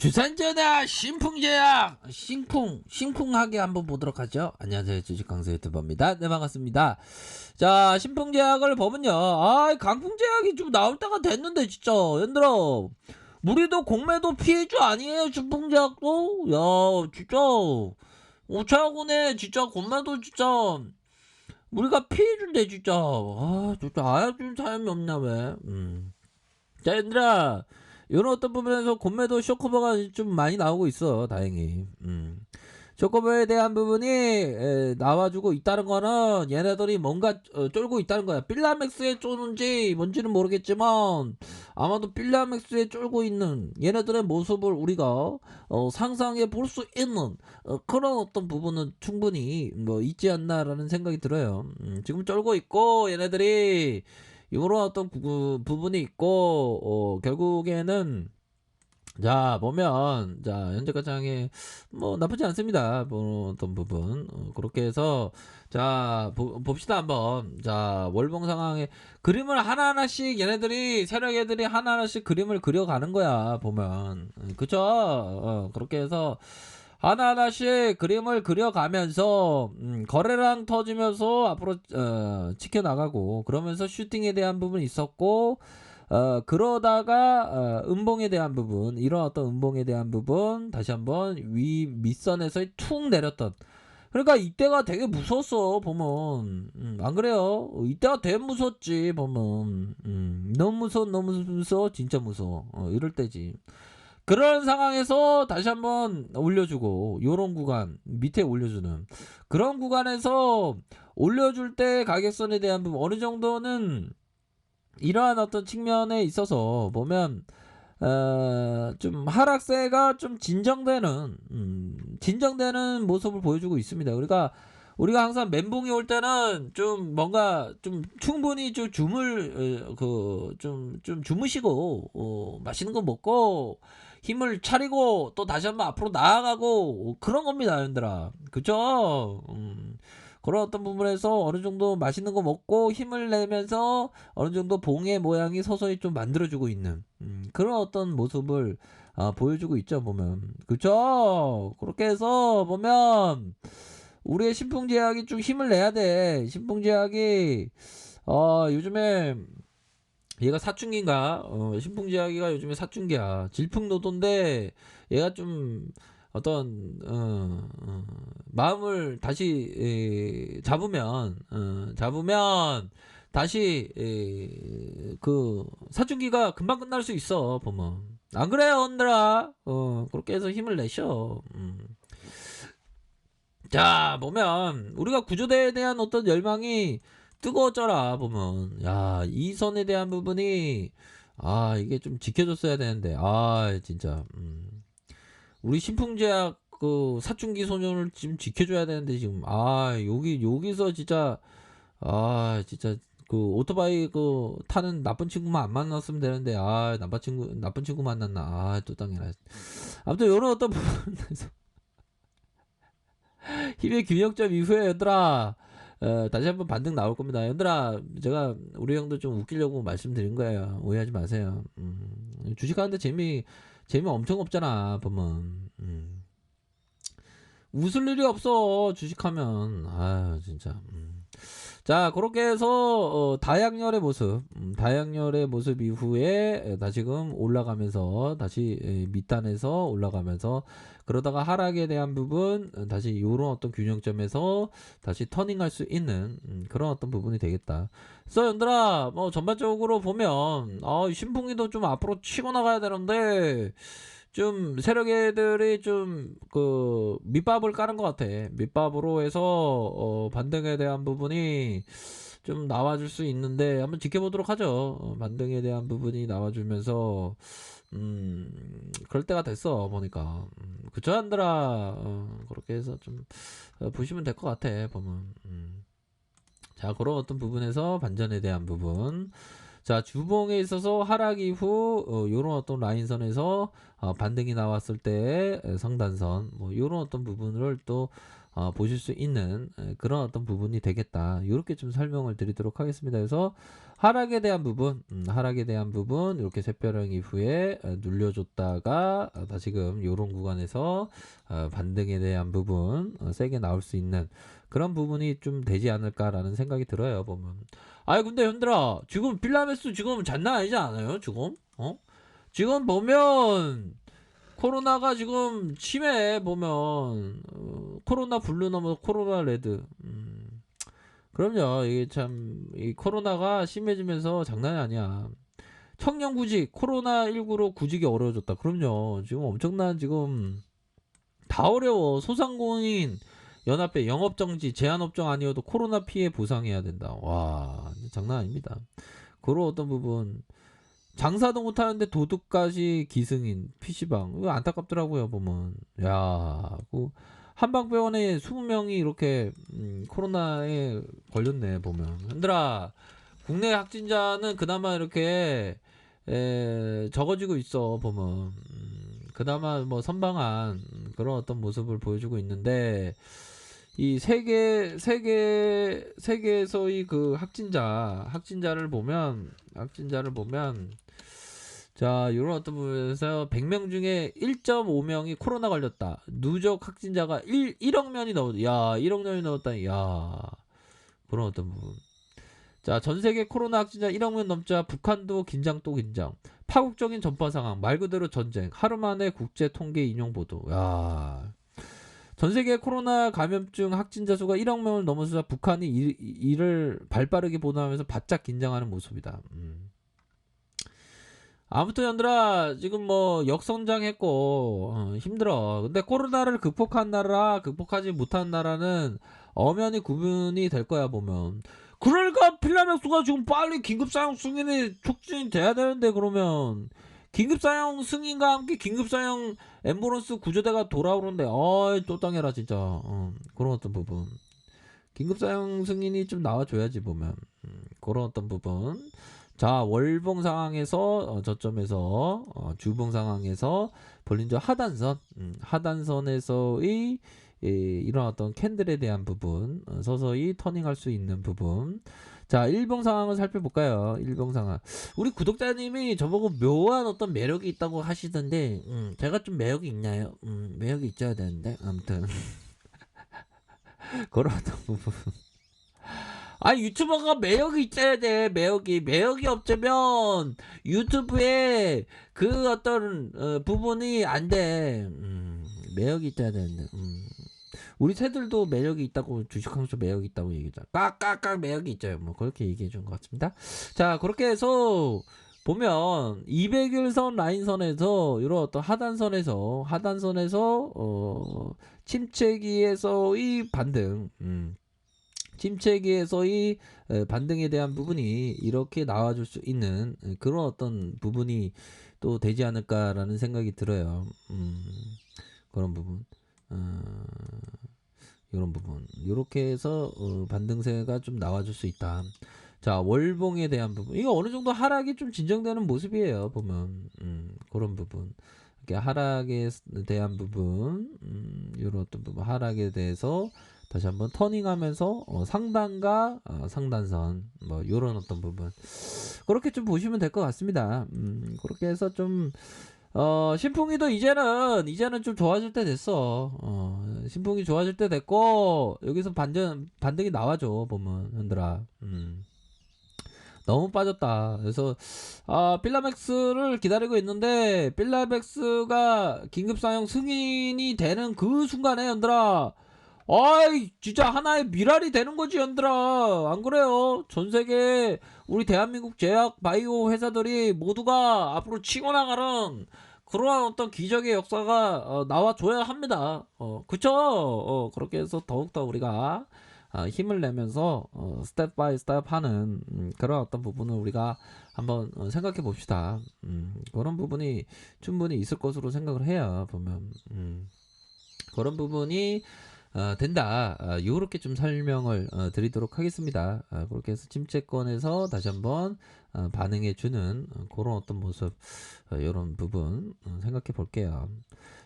주산전화 신풍제약 신풍하게 한번 보도록 하죠. 안녕하세요, 주식강사 유튜버입니다. 네, 반갑습니다. 자, 신풍제약을 보면요, 강풍제약이 좀 나올 때가 됐는데 진짜 얘들아, 우리도 공매도 피해주 아니에요? 신풍제약도 야 진짜 오차군에 진짜 공매도 진짜 우리가 피해준대 진짜. 진짜 알아준 사람이 없냐 왜. 자, 얘들아, 이런 어떤 부분에서 공매도 쇼커버가 좀 많이 나오고 있어, 다행히. 쇼커버에 대한 부분이 나와주고 있다는 거는 얘네들이 뭔가 쫄고 있다는 거야. 필라맥스에 쫄는지 뭔지는 모르겠지만 아마도 필라맥스에 쫄고 있는 얘네들의 모습을 우리가 상상해 볼 수 있는 그런 어떤 부분은 충분히 뭐 있지 않나라는 생각이 들어요. 지금 쫄고 있고 얘네들이 이런 어떤 부분이 있고 결국에는 자 보면 자 현재 가장에 뭐 나쁘지 않습니다. 뭐 어떤 부분 그렇게 해서 자 봅시다 한번. 자 월봉 상황에 그림을 하나하나씩 얘네들이 세력 애들이 하나하나씩 그림을 그려가는 거야 보면. 그쵸? 그렇게 해서 하나하나씩 그림을 그려가면서 거래량 터지면서 앞으로 지켜나가고 그러면서 슈팅에 대한 부분이 있었고 그러다가 음봉에 대한 부분, 이런 어떤 음봉에 대한 부분 다시 한번 밑선에서 툭 내렸던. 그러니까 이때가 되게 무서웠어 보면. 안 그래요? 이때가 되게 무섭지 보면. 너무 무서워 진짜 무서워. 이럴 때지. 그런 상황에서 다시 한번 올려주고 요런 구간 밑에 올려주는 그런 구간에서 올려줄 때 가격선에 대한 부분 어느 정도는 이러한 어떤 측면에 있어서 보면 좀 하락세가 좀 진정되는 모습을 보여주고 있습니다. 우리가 항상 멘붕이 올 때는 좀 뭔가 좀 충분히 좀 좀 주무시고 맛있는 거 먹고 힘을 차리고 또 다시 한번 앞으로 나아가고 그런 겁니다, 여러분들아. 그죠? 그런 어떤 부분에서 어느 정도 맛있는 거 먹고 힘을 내면서 어느 정도 봉의 모양이 서서히 좀 만들어주고 있는 그런 어떤 모습을 보여주고 있죠, 보면. 그쵸? 그렇게 해서 보면 우리의 신풍제약이 좀 힘을 내야 돼. 신풍제약이 요즘에 얘가 사춘기인가? 신풍제약이가 요즘에 사춘기야. 질풍노도인데 얘가 좀 어떤 마음을 다시 잡으면 다시 그 사춘기가 금방 끝날 수 있어 보면. 안 그래요, 언들아? 그렇게 해서 힘을 내셔. 자 보면 우리가 구조대에 대한 어떤 열망이 뜨거워져라 보면. 야, 이 선에 대한 부분이 이게 좀 지켜줬어야 되는데 진짜 우리 신풍제약 그 사춘기 소년을 지금 지켜줘야 되는데 지금 여기서 진짜 진짜 그 오토바이 그 타는 나쁜 친구만 안 만났으면 되는데 나쁜 친구 만났나 또 당해라. 아무튼 요런 어떤 부분에서 힘의 균형점 이후에 얘들아 다시 한번 반등 나올 겁니다. 얘들아, 제가 우리 형도 좀 웃기려고 말씀드린 거예요. 오해하지 마세요. 주식하는데 재미 엄청 없잖아 보면. 웃을 일이 없어 주식하면. 진짜. 자, 그렇게 해서 다양열의 모습 이후에 다시금 올라가면서 다시 밑단에서 올라가면서 그러다가 하락에 대한 부분 다시 요런 어떤 균형점에서 다시 터닝할 수 있는 그런 어떤 부분이 되겠다. 그래서 얘들아, 뭐 전반적으로 보면 신풍기도 좀 앞으로 치고 나가야 되는데 좀 세력 애들이 좀 그 밑밥을 까는 것 같아. 밑밥으로 해서 반등에 대한 부분이 좀 나와줄 수 있는데 한번 지켜보도록 하죠. 반등에 대한 부분이 나와주면서 그럴 때가 됐어 보니까. 그쵸, 안들아? 그렇게 해서 좀 보시면 될 것 같아 보면. 자, 그런 어떤 부분에서 반전에 대한 부분. 자, 주봉에 있어서 하락 이후 요런 어떤 라인선에서 반등이 나왔을 때 상단선 뭐 요런 어떤 부분을 또 보실 수 있는 그런 어떤 부분이 되겠다. 이렇게 좀 설명을 드리도록 하겠습니다. 그래서 하락에 대한 부분, 이렇게 샛별형 이후에 눌려줬다가 다시금 요런 구간에서 반등에 대한 부분 세게 나올 수 있는 그런 부분이 좀 되지 않을까라는 생각이 들어요. 보면. 아니 근데 현들아 지금 필라메스 지금 장난 아니지 않아요? 지금 지금 보면 코로나가 지금 심해. 보면 코로나 블루 넘어 코로나 레드. 그럼요. 이게 참 이 코로나가 심해지면서 장난이 아니야. 청년 구직 코로나19로 구직이 어려워졌다. 그럼요. 지금 엄청난 지금 다 어려워. 소상공인 연합회 영업정지 제한업종 아니어도 코로나 피해 보상해야 된다. 와 장난 아닙니다. 그런 어떤 부분 장사도 못하는데 도둑까지 기승인 PC방 이거 안타깝더라고요. 보면 야 한방병원에 20명이 이렇게 코로나에 걸렸네. 보면 흔들아 국내 확진자는 그나마 이렇게 적어지고 있어. 보면 그나마 뭐 선방한 그런 어떤 모습을 보여주고 있는데 이 세계에서의 그 확진자를 보면 자 이런 어떤 부분에서 100명 중에 1.5명이 코로나 걸렸다. 누적 확진자가 1억 명이 넘었다. 야 1억 명이 넘었다. 야 그런 어떤 부분. 자, 전 세계 코로나 확진자 1억 명 넘자 북한도 긴장 또 긴장. 파국적인 전파 상황, 말 그대로 전쟁. 하루 만에 국제 통계 인용 보도. 야. 전 세계 코로나 감염증 확진자 수가 1억 명을 넘어서자 북한이 이를 발빠르게 보도하면서 바짝 긴장하는 모습이다. 아무튼 연들아 지금 뭐 역성장했고 힘들어. 근데 코로나를 극복한 나라, 극복하지 못한 나라는 엄연히 구분이 될 거야 보면. 그러니까 필라맥스가 지금 빨리 긴급사용 승인이 촉진이 돼야 되는데 그러면 긴급사용 승인과 함께 긴급사용 앰뷸런스 구조대가 돌아오는데 어이 또 땅해라 진짜. 그런 어떤 부분 긴급사용 승인이 좀 나와줘야지 보면 그런 어떤 부분. 자 월봉 상황에서 저점에서 주봉 상황에서 볼린저 하단선에서의 이런 어떤 캔들에 대한 부분 서서히 터닝할 수 있는 부분. 자 일봉 상황을 살펴볼까요? 일봉 상황 우리 구독자님이 저보고 묘한 어떤 매력이 있다고 하시던데 제가 좀 매력이 있나요? 매력이 있어야 되는데 아무튼 그런 어떤 부분 아 유튜버가 매력이 있어야 돼. 매력이 없자면 유튜브에 그 어떤 부분이 안 돼. 매력이 있어야 되는데 우리 새들도 매력이 있다고 주식항소 매력이 있다고 얘기하자. 깍깍깍 매력이 있죠. 뭐 그렇게 얘기해 준 것 같습니다. 자 그렇게 해서 보면 200일선 라인선에서 이런 어떤 하단선에서 침체기에서의 반등 침체기에서의 반등에 대한 부분이 이렇게 나와줄 수 있는 그런 어떤 부분이 또 되지 않을까라는 생각이 들어요. 그런 부분. 이런 부분. 이렇게 해서 반등세가 좀 나와줄 수 있다. 자 월봉에 대한 부분. 이거 어느 정도 하락이 좀 진정되는 모습이에요. 보면 그런 부분. 이렇게 하락에 대한 부분, 이런 어떤 부분 하락에 대해서 다시 한번 터닝하면서 상단과 상단선 뭐 이런 어떤 부분 그렇게 좀 보시면 될 것 같습니다. 그렇게 해서 좀 신풍이도 이제는 좀 좋아질 때 됐어. 신풍이 좋아질 때 됐고 여기서 반등이 나와줘 보면 흔들아. 너무 빠졌다. 그래서 필라맥스를 기다리고 있는데 필라맥스가 긴급사용 승인이 되는 그 순간에 연들아 아이 진짜 하나의 미랄이 되는 거지 연들아. 안 그래요? 전세계 우리 대한민국 제약 바이오 회사들이 모두가 앞으로 치고 나가는 그러한 어떤 기적의 역사가 나와줘야 합니다. 그쵸? 그렇게 해서 더욱더 우리가 힘을 내면서 스텝 바이 스텝 하는 그런 어떤 부분을 우리가 한번 생각해 봅시다. 그런 부분이 충분히 있을 것으로 생각을 해요. 보면 그런 부분이 된다. 요렇게 좀 설명을 드리도록 하겠습니다. 그렇게 해서 침체권에서 다시 한번 반응해 주는 그런 어떤 모습 이런 부분 생각해 볼게요.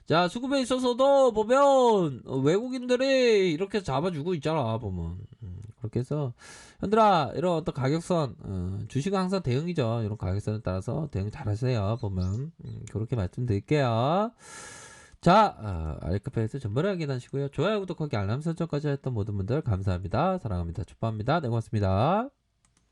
자, 수급에 있어서도 보면 외국인들이 이렇게 잡아주고 있잖아, 보면. 그렇게 해서 현들아, 이런 어떤 가격선, 주식은 항상 대응이죠. 이런 가격선에 따라서 대응 잘하세요, 보면. 그렇게 말씀드릴게요. 자, 알카페에서 전번에 확인하시고요. 좋아요, 구독하기, 알람 설정까지 했던 모든 분들 감사합니다. 사랑합니다. 축복합니다. 네, 고맙습니다.